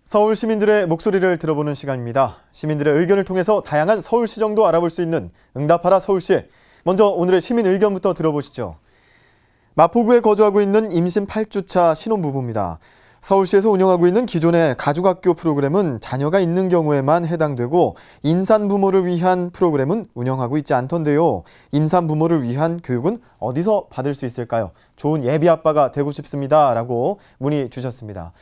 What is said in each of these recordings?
서울 시민들의 목소리를 들어보는 시간입니다. 시민들의 의견을 통해서 다양한 서울시정도 알아볼 수 있는 응답하라 서울시. 먼저 오늘의 시민 의견부터 들어보시죠. 마포구에 거주하고 있는 임신 8주차 신혼부부입니다. 서울시에서 운영하고 있는 기존의 가족학교 프로그램은 자녀가 있는 경우에만 해당되고 임산부모를 위한 프로그램은 운영하고 있지 않던데요. 임산부모를 위한 교육은 어디서 받을 수 있을까요? 좋은 예비 아빠가 되고 싶습니다. 라고 문의 주셨습니다.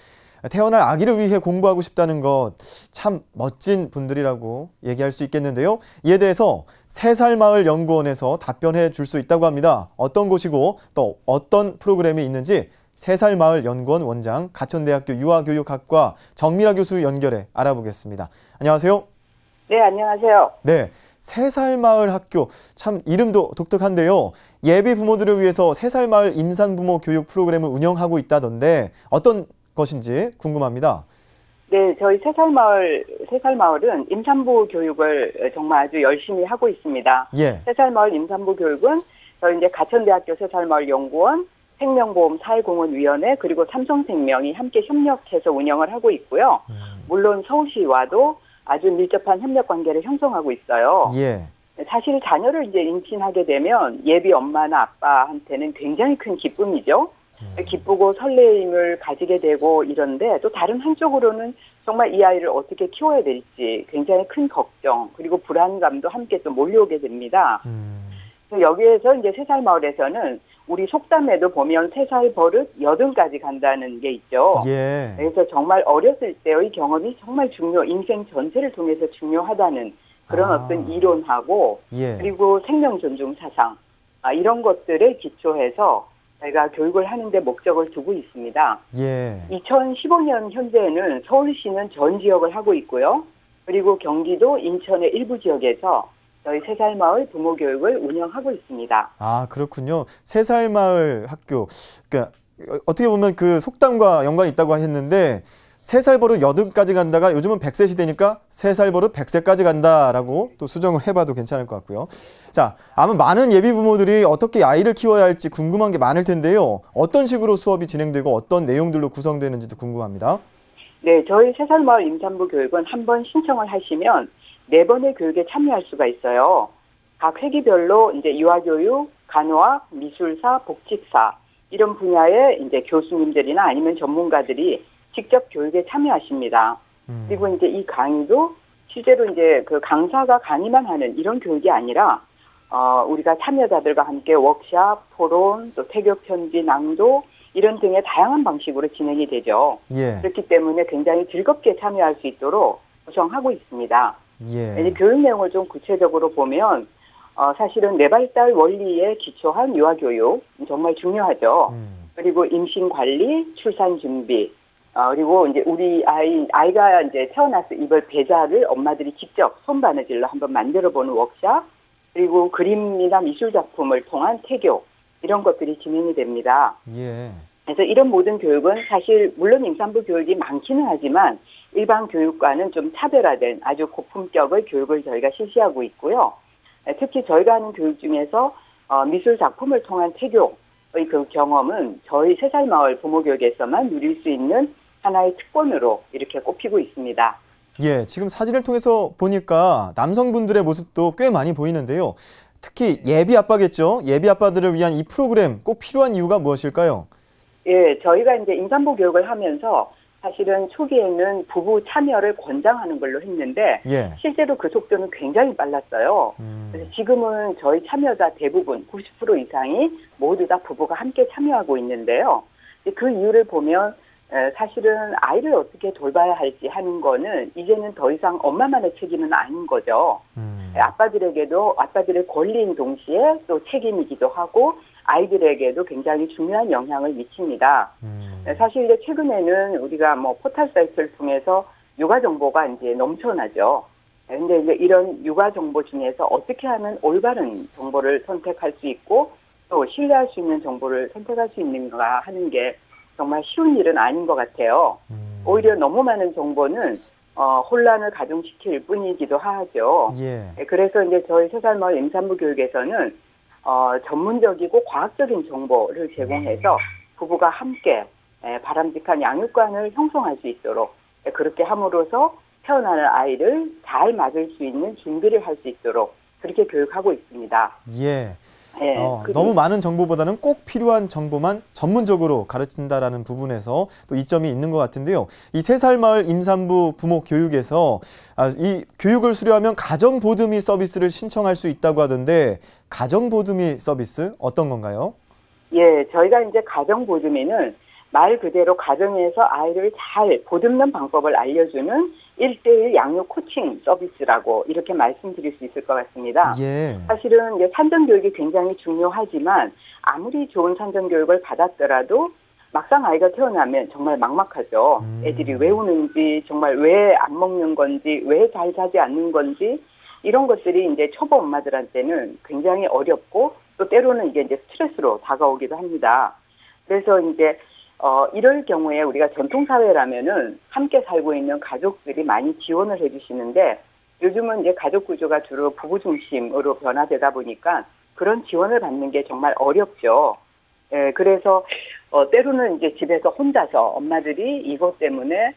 태어날 아기를 위해 공부하고 싶다는 것 참 멋진 분들이라고 얘기할 수 있겠는데요. 이에 대해서 3살마을 연구원에서 답변해 줄 수 있다고 합니다. 어떤 곳이고 또 어떤 프로그램이 있는지 3살마을 연구원 원장, 가천대학교 유아교육학과 정미라 교수 연결해 알아보겠습니다. 안녕하세요. 네, 안녕하세요. 네, 3살마을 학교 참 이름도 독특한데요. 예비 부모들을 위해서 3살마을 임산부모 교육 프로그램을 운영하고 있다던데 어떤 것인지 궁금합니다. 네, 저희 3살마을은 임산부 교육을 정말 아주 열심히 하고 있습니다. 예. 3살마을 임산부 교육은 저희 이제 가천대학교 3살마을 연구원, 생명보험 사회공헌위원회 그리고 삼성생명이 함께 협력해서 운영을 하고 있고요. 물론 서울시와도 아주 밀접한 협력 관계를 형성하고 있어요. 예. 사실 자녀를 이제 임신하게 되면 예비 엄마나 아빠한테는 굉장히 큰 기쁨이죠. 기쁘고 설레임을 가지게 되고 이런데 또 다른 한쪽으로는 정말 이 아이를 어떻게 키워야 될지 굉장히 큰 걱정 그리고 불안감도 함께 또 몰려오게 됩니다. 여기에서 이제 3살마을에서는 우리 속담에도 보면 3살 버릇 80까지 간다는 게 있죠. 예. 그래서 정말 어렸을 때의 경험이 정말 인생 전체를 통해서 중요하다는 그런 어떤 이론하고 예. 그리고 생명 존중 사상 이런 것들에 기초해서 저희가 교육을 하는데 목적을 두고 있습니다. 예. 2015년 현재는 서울시는 전 지역을 하고 있고요. 그리고 경기도, 인천의 일부 지역에서 저희 3살마을 부모 교육을 운영하고 있습니다. 아, 그렇군요. 3살마을 학교. 그러니까 어떻게 보면 그 속담과 연관이 있다고 했는데 3살 버릇 80까지 간다가 요즘은 100세 시대니까 3살 버릇 100세까지 간다라고 또 수정을 해봐도 괜찮을 것 같고요. 자, 아마 많은 예비 부모들이 어떻게 아이를 키워야 할지 궁금한 게 많을 텐데요. 어떤 식으로 수업이 진행되고 어떤 내용들로 구성되는지도 궁금합니다. 네, 저희 3살마을 임산부 교육은 한번 신청을 하시면 4번의 교육에 참여할 수가 있어요. 각 회기별로 이제 유아교육, 간호학, 미술사, 복직사 이런 분야의 이제 교수님들이나 아니면 전문가들이 직접 교육에 참여하십니다. 그리고 이제 이 강의도 실제로 이제 그 강사가 강의만 하는 이런 교육이 아니라 우리가 참여자들과 함께 워크샵, 토론, 또 태교 편지, 낭독 이런 등의 다양한 방식으로 진행이 되죠. 예. 그렇기 때문에 굉장히 즐겁게 참여할 수 있도록 구성하고 있습니다. 예. 이제 교육 내용을 좀 구체적으로 보면 사실은 내발달 원리에 기초한 유아교육 정말 중요하죠. 그리고 임신 관리, 출산 준비, 그리고 이제 우리 아이가 이제 태어나서 입을 배자를 엄마들이 직접 손바느질로 한번 만들어보는 워크샵, 그리고 그림이나 미술 작품을 통한 태교 이런 것들이 진행이 됩니다. 예. 그래서 이런 모든 교육은 사실 물론 임산부 교육이 많기는 하지만 일반 교육과는 좀 차별화된 아주 고품격의 교육을 저희가 실시하고 있고요. 특히 저희가 하는 교육 중에서 미술 작품을 통한 태교의 그 경험은 저희 3살마을 부모교육에서만 누릴 수 있는 하나의 특권으로 이렇게 꼽히고 있습니다. 예, 지금 사진을 통해서 보니까 남성분들의 모습도 꽤 많이 보이는데요. 특히 예비 아빠겠죠? 예비 아빠들을 위한 이 프로그램 꼭 필요한 이유가 무엇일까요? 예, 저희가 이제 임산부 교육을 하면서 사실은 초기에는 부부 참여를 권장하는 걸로 했는데 예. 실제로 그 속도는 굉장히 빨랐어요. 그래서 지금은 저희 참여자 대부분 90% 이상이 모두 다 부부가 함께 참여하고 있는데요. 그 이유를 보면 사실은 아이를 어떻게 돌봐야 할지 하는 거는 이제는 더 이상 엄마만의 책임은 아닌 거죠. 아빠들에게도 아빠들의 권리인 동시에 또 책임이기도 하고 아이들에게도 굉장히 중요한 영향을 미칩니다. 사실 이제 최근에는 우리가 뭐 포털 사이트를 통해서 육아 정보가 이제 넘쳐나죠. 근데 이제 이런 육아 정보 중에서 어떻게 하면 올바른 정보를 선택할 수 있고 또 신뢰할 수 있는 정보를 선택할 수 있는가 하는 게 정말 쉬운 일은 아닌 것 같아요. 오히려 너무 많은 정보는 혼란을 가중시킬 뿐이기도 하죠. 예. 그래서 이제 저희 3살마을 임산부 교육에서는 전문적이고 과학적인 정보를 제공해서 부부가 함께 바람직한 양육관을 형성할 수 있도록 그렇게 함으로써 태어나는 아이를 잘 맞을 수 있는 준비를 할 수 있도록 그렇게 교육하고 있습니다. 예. 너무 많은 정보보다는 꼭 필요한 정보만 전문적으로 가르친다라는 부분에서 또 이점이 있는 것 같은데요. 이 3살 마을 임산부 부모 교육에서 이 교육을 수료하면 가정보듬이 서비스를 신청할 수 있다고 하던데 가정보듬이 서비스 어떤 건가요? 예, 저희가 이제 가정보듬이는 말 그대로 가정에서 아이를 잘 보듬는 방법을 알려주는 1:1 양육 코칭 서비스라고 이렇게 말씀드릴 수 있을 것 같습니다. 예. 사실은 이제 산전교육이 굉장히 중요하지만 아무리 좋은 산전교육을 받았더라도 막상 아이가 태어나면 정말 막막하죠. 애들이 왜 우는지, 정말 왜 안 먹는 건지, 왜 잘 자지 않는 건지 이런 것들이 이제 초보 엄마들한테는 굉장히 어렵고 또 때로는 이게 이제 스트레스로 다가오기도 합니다. 그래서 이제 이럴 경우에 우리가 전통사회라면은 함께 살고 있는 가족들이 많이 지원을 해주시는데 요즘은 이제 가족 구조가 주로 부부 중심으로 변화되다 보니까 그런 지원을 받는 게 정말 어렵죠. 예, 그래서 때로는 이제 집에서 혼자서 엄마들이 이것 때문에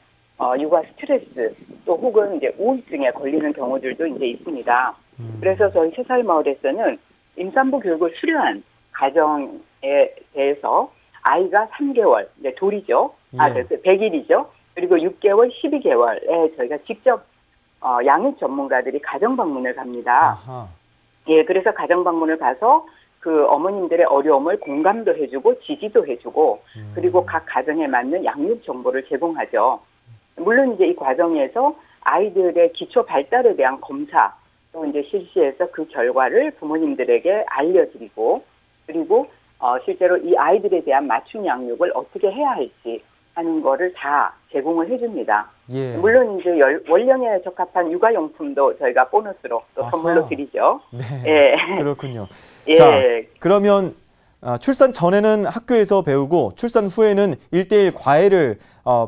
육아 스트레스 또 혹은 이제 우울증에 걸리는 경우들도 이제 있습니다. 그래서 저희 3살 마을에서는 임산부 교육을 수료한 가정에 대해서 아이가 3개월, 이제 돌이죠. 그래서 100일이죠. 그리고 6개월, 12개월에 저희가 직접 양육 전문가들이 가정 방문을 갑니다. 아하. 예, 그래서 가정 방문을 가서 그 어머님들의 어려움을 공감도 해주고 지지도 해주고 그리고 각 가정에 맞는 양육 정보를 제공하죠. 물론 이제 이 과정에서 아이들의 기초 발달에 대한 검사 또 이제 실시해서 그 결과를 부모님들에게 알려드리고 그리고 실제로 이 아이들에 대한 맞춤 양육을 어떻게 해야 할지 하는 거를 다 제공을 해줍니다. 예. 물론 이제 원령에 적합한 육아용품도 저희가 보너스로 또 선물로 드리죠. 네. 예. 그렇군요. 예. 자, 그러면 출산 전에는 학교에서 배우고 출산 후에는 1:1 과외를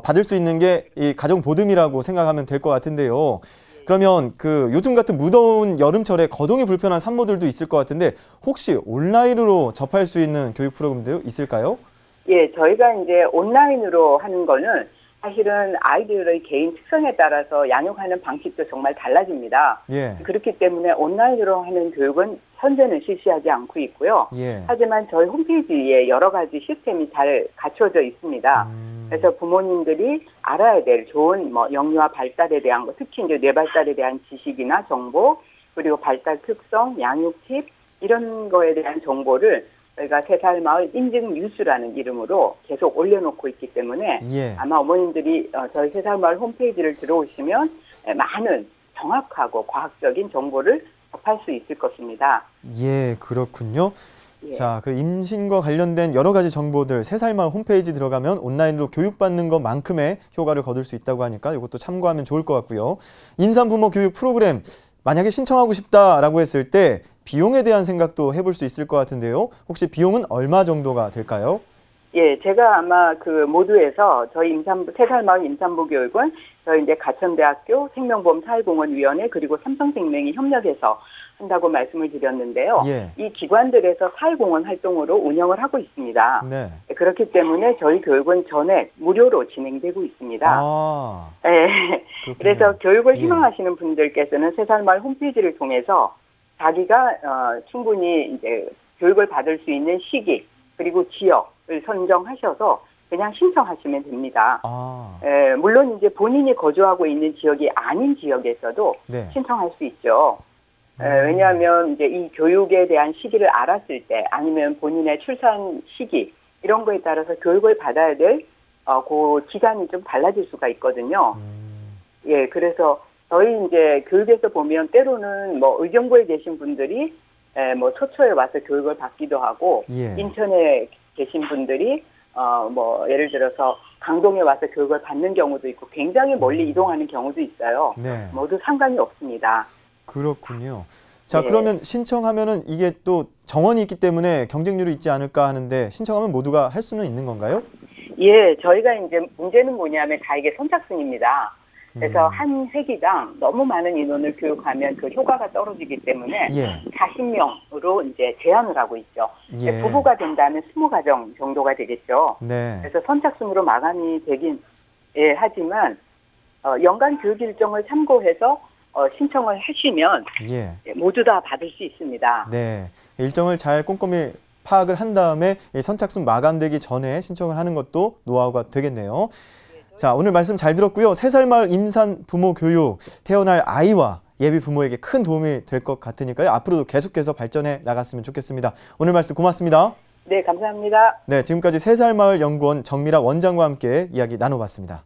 받을 수 있는 게 이 가정보듬이라고 생각하면 될 것 같은데요. 그러면 그 요즘 같은 무더운 여름철에 거동이 불편한 산모들도 있을 것 같은데 혹시 온라인으로 접할 수 있는 교육 프로그램도 있을까요? 예, 저희가 이제 온라인으로 하는 거는 사실은 아이들의 개인 특성에 따라서 양육하는 방식도 정말 달라집니다. 예. 그렇기 때문에 온라인으로 하는 교육은 현재는 실시하지 않고 있고요. 예. 하지만 저희 홈페이지에 여러 가지 시스템이 잘 갖춰져 있습니다. 그래서 부모님들이 알아야 될 좋은 영유아 발달에 대한 거, 특히 이제 뇌 발달에 대한 지식이나 정보, 그리고 발달 특성, 양육 팁 이런 거에 대한 정보를 저희가 3살 마을 인증 뉴스라는 이름으로 계속 올려놓고 있기 때문에 예. 아마 어머님들이 저희 3살 마을 홈페이지를 들어오시면 많은 정확하고 과학적인 정보를 접할 수 있을 것입니다. 예, 그렇군요. 예. 자, 그 임신과 관련된 여러 가지 정보들 3살 마을 홈페이지 들어가면 온라인으로 교육받는 것만큼의 효과를 거둘 수 있다고 하니까 이것도 참고하면 좋을 것 같고요. 임산부모 교육 프로그램 만약에 신청하고 싶다라고 했을 때 비용에 대한 생각도 해볼 수 있을 것 같은데요. 혹시 비용은 얼마 정도가 될까요? 예, 제가 아마 그 모두에서 저희 3살 마을 임산부 교육은 저희 이제 가천대학교 생명보험 사회공헌위원회 그리고 삼성생명이 협력해서 한다고 말씀을 드렸는데요. 예. 이 기관들에서 사회공헌 활동으로 운영을 하고 있습니다. 네. 그렇기 때문에 저희 교육은 전액 무료로 진행되고 있습니다. 아, 네. 그래서 교육을 희망하시는 분들께서는 3살 마을 홈페이지를 통해서 자기가 충분히 이제 교육을 받을 수 있는 시기 그리고 지역을 선정하셔서 그냥 신청하시면 됩니다. 아. 물론 이제 본인이 거주하고 있는 지역이 아닌 지역에서도 네. 신청할 수 있죠. 왜냐하면 이제 이 교육에 대한 시기를 알았을 때 아니면 본인의 출산 시기 이런 거에 따라서 교육을 받아야 될 그 기간이 좀 달라질 수가 있거든요. 예, 그래서 저희 이제 교육에서 보면 때로는 의정부에 계신 분들이 서초에 와서 교육을 받기도 하고 예. 인천에 계신 분들이 예를 들어서 강동에 와서 교육을 받는 경우도 있고 굉장히 멀리 이동하는 경우도 있어요. 네. 모두 상관이 없습니다. 그렇군요. 자, 네. 그러면 신청하면은 이게 또 정원이 있기 때문에 경쟁률이 있지 않을까 하는데 신청하면 모두가 할 수는 있는 건가요? 예, 저희가 이제 문제는 뭐냐면 다 이게 선착순입니다. 그래서 한 회기당 너무 많은 인원을 교육하면 그 효과가 떨어지기 때문에 예. 40명으로 이제 제한을 하고 있죠. 예. 부부가 된다면 20가정 정도가 되겠죠. 네. 그래서 선착순으로 마감이 되긴 하지만 연간 교육 일정을 참고해서 신청을 하시면 예. 모두 다 받을 수 있습니다. 네. 일정을 잘 꼼꼼히 파악을 한 다음에 이 선착순 마감되기 전에 신청을 하는 것도 노하우가 되겠네요. 자, 오늘 말씀 잘 들었고요. 3살 마을 임산 부모 교육, 태어날 아이와 예비 부모에게 큰 도움이 될 것 같으니까요. 앞으로도 계속해서 발전해 나갔으면 좋겠습니다. 오늘 말씀 고맙습니다. 네, 감사합니다. 네, 지금까지 3살 마을 연구원 정미라 원장과 함께 이야기 나눠봤습니다.